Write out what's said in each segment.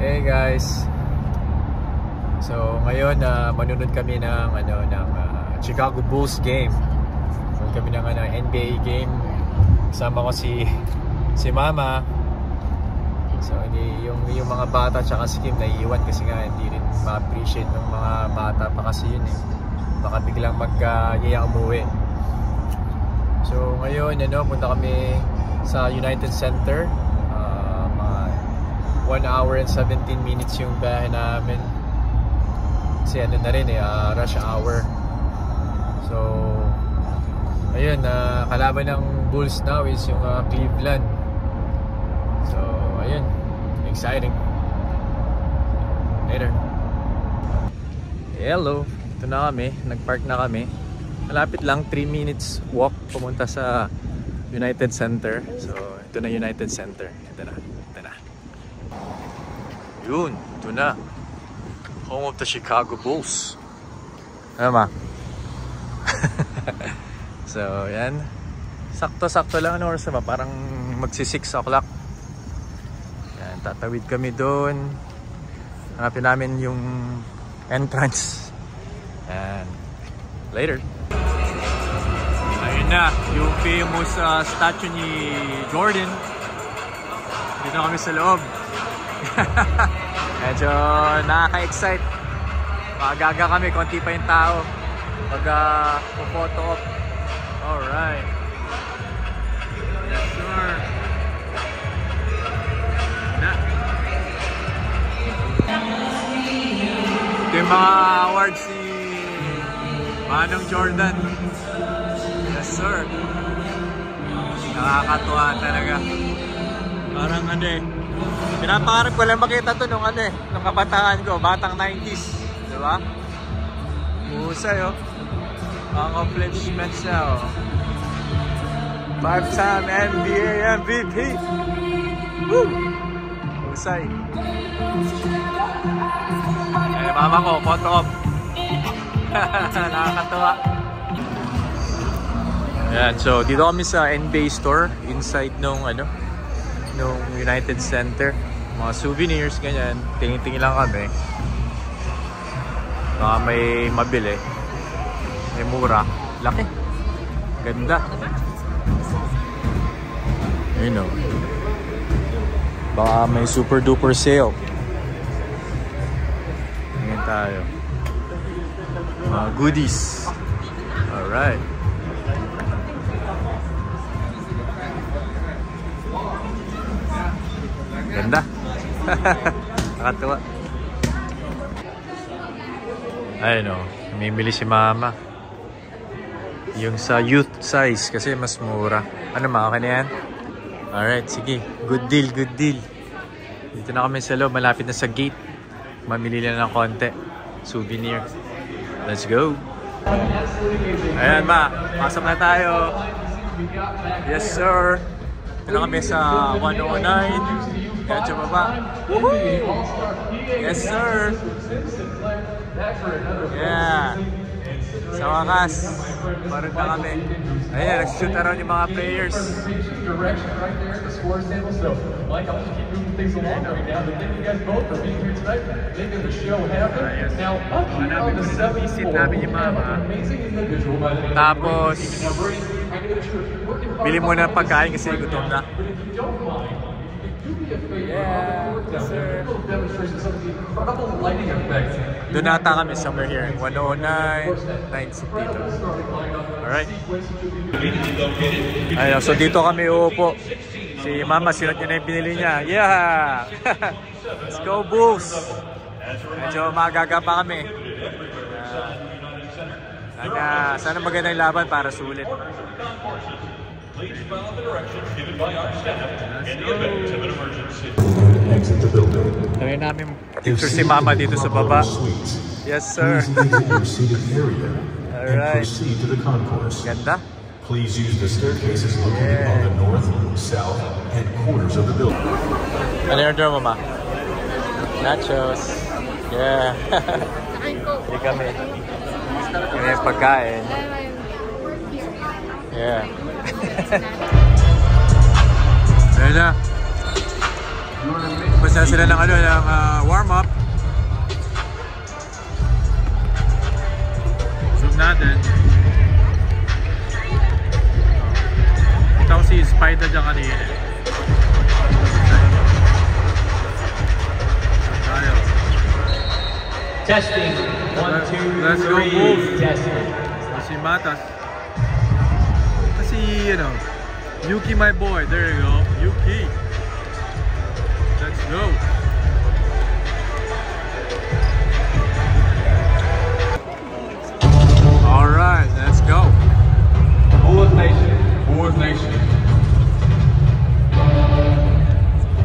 Hey guys. So ngayon manunod kami ng Chicago Bulls game. So kami ng NBA game. Kasama ko si Mama. So yung mga bata tsaka si Kim naiiwan kasi nga hindi rin ma-appreciate ng mga bata pa kasi yun eh. Baka biglang mag-yaya umuwi. So ngayon punta kami sa United Center. 1 hour and 17 minutes yung biyahe namin. Kasi na rin rush hour. So ayun, kalaban ng Bulls now is yung Cleveland. So ayun, exciting. Later. Hello, ito na kami, nagpark na kami. Malapit lang, 3 minutes walk pumunta sa United Center. So ito na United Center. Ito na. Yun, ito na. Home of the Chicago Bulls. Ano ma? So yan, sakto-sakto lang. Ano oras na ba? Parang magsi 6 o'clock. Yan, tatawid kami doon. Hanapin namin yung entrance. And later. Ayun na, yung famous statue ni Jordan. Dito na kami sa loob. Medyo nakaka-excite. Magaga kami, konti pa yung tao pag photo op. Alright. Yes sir. Ito yung mga awards ni Manong Jordan. Yes sir. Nakakatuwa talaga. Parang pinapangarap ko lang makita to nung nung kabataan ko, batang 90s, di ba? Husay ang accomplishments niya 5-time NBA MVP. Woo! Husay. Mama ko, photo op. Nakakatawa. Ayan, so dito kami sa NBA store, inside nung nung United Center. Mga souvenirs, ganyan. Tingin-tingin lang kami. Baka may mabili. May mura. Laki. Ganda. Ayun o. Baka may super duper sale. Tingin tayo. Mga goodies. Alright. Ganda. Nakatuwa. Ayun namimili si Mama. Yung sa youth size kasi mas mura. Ano ma, okay na yan? Alright, sige. Good deal, good deal. Dito na kami sa loob. Malapit na sa gate. Mamili lang ng konti. Souvenir. Let's go. Ayan ma, pasok na tayo. Yes sir. Ito na kami sa 109. Medyo baba. Woohoo! Yes sir! Yeah! Sa wakas, parang na kami. Ayan, nag-shoot around yung mga players. Visit namin yung mama. Tapos, bili mo na pagkain kasi gutom na. Yeah, sir. Doon nata kami somewhere here. 109, 9 Seat dito. Alright. Ayun, so dito kami uupo. Si Mama, sinot niya na yung pinili niya. Yeah! Let's go Bulls! Medyo magaga pa kami. Sana maganda yung laban para sulit. Try namin picture si Mama dito sa baba. Yes sir. Alright. Ganda. Please use the staircases located on the north, south, and corners of the building. Ano yung order mo, Ma? Nachos. Yeah. Hindi kami. Kami yung pagkain. Yeah. Ayun na. Basta sila ng ano, ng warm-up. Zoom natin. Kita ko si Spider dyan kanina. Testing. 1, 2, Let's go, 3. move. Testing. Si Matas. Kasi, you know, Yuki my boy. There you go. Yuki. Let's go. Alright, let's go. Bullet Nation. Bullet Nation.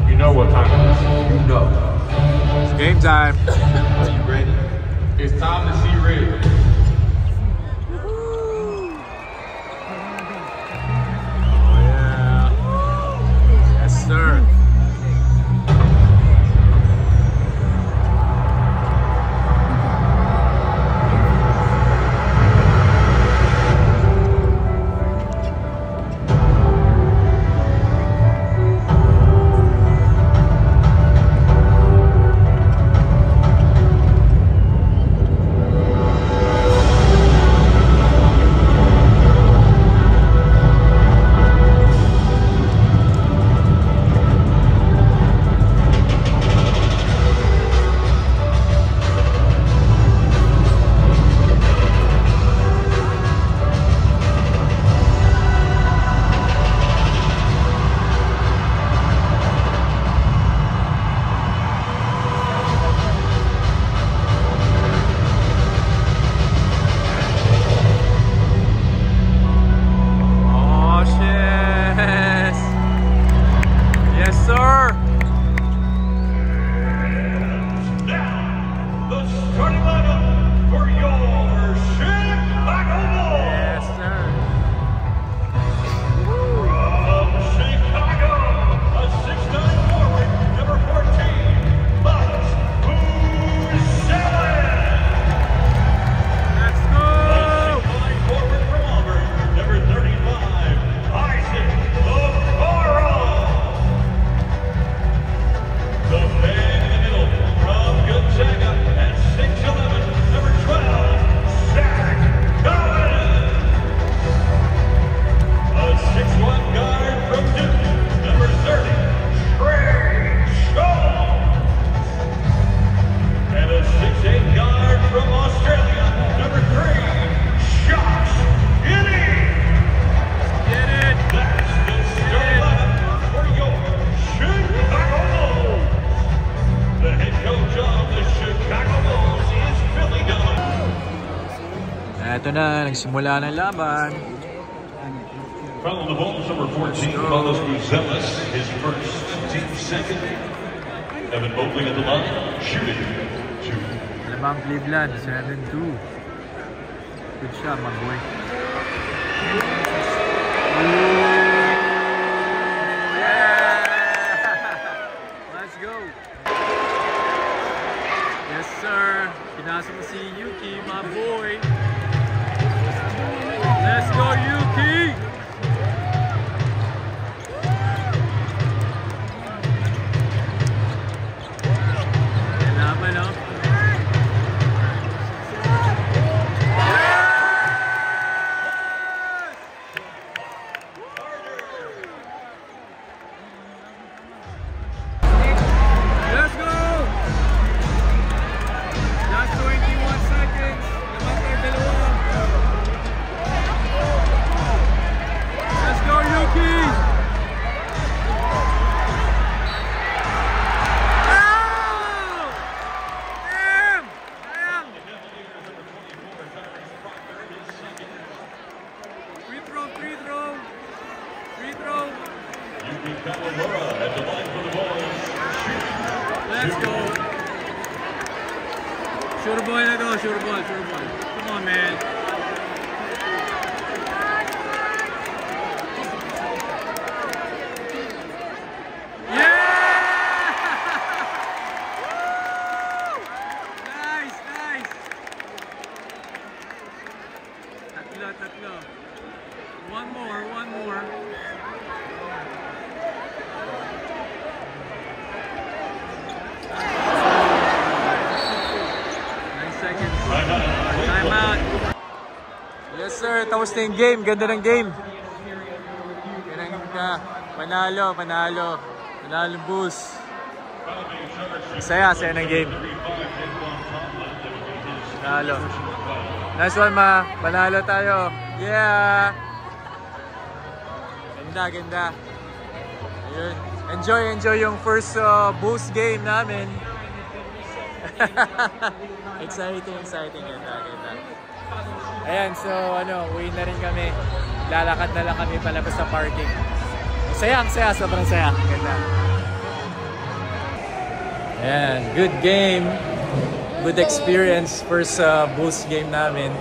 You know what time it is. You know. It's game time. Are you ready? It's time to see red. Oh yeah. Yes, sir. Ito na, nagsimula ng laban. Foul the ball, number 14, Carlos Buzelis, his first, team second. Evan Mobley at the line, shooting. Lamang Cleveland, 7-2. Good shot, my boy. Yeah! Let's go. Yes, sir. Pinasa mo si Yuki, my boy. Let's go, Yuki! Kailangan, no? Let's go! Just 21 seconds. Namatay dalawa. Let's go, Yuki! Oh! Damn! Damn! Free throw, free throw. Free throw. Yuki Kawamura at the line for the ball. Let's go. Sure boy na to, sure boy, sure boy. Come on, man. Tatlo. One more. Time out. Yes sir, tapos na yung game. Ganda ng game. Ganda. Panalo, panalo. Panalo Bulls. Saya ng game. Panalo. Nice one ma. Panalo tayo. Yeah. Ganda. Ayun. Enjoy yung first Bulls game namin. Exciting. Ganda. Ayan, so uwi na rin kami. Lalakad na lang kami palabas sa parking. Ang saya, sobrang saya. Ganda. Ayan, good game. Good experience. First Bulls game namin.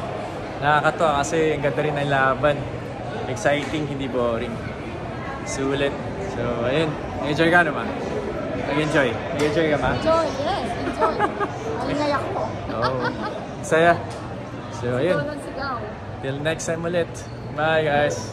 Nakakatawa kasi ang ganda rin ng laban. Exciting, hindi boring. Sulit. So, ayun. Enjoy ka naman. Nag-enjoy. Nag-enjoy ka ba? Enjoy, yes. Enjoy. Ingay ako. Oo. Saya. So, ayun. Sigaw. Till next time ulit. Bye, guys.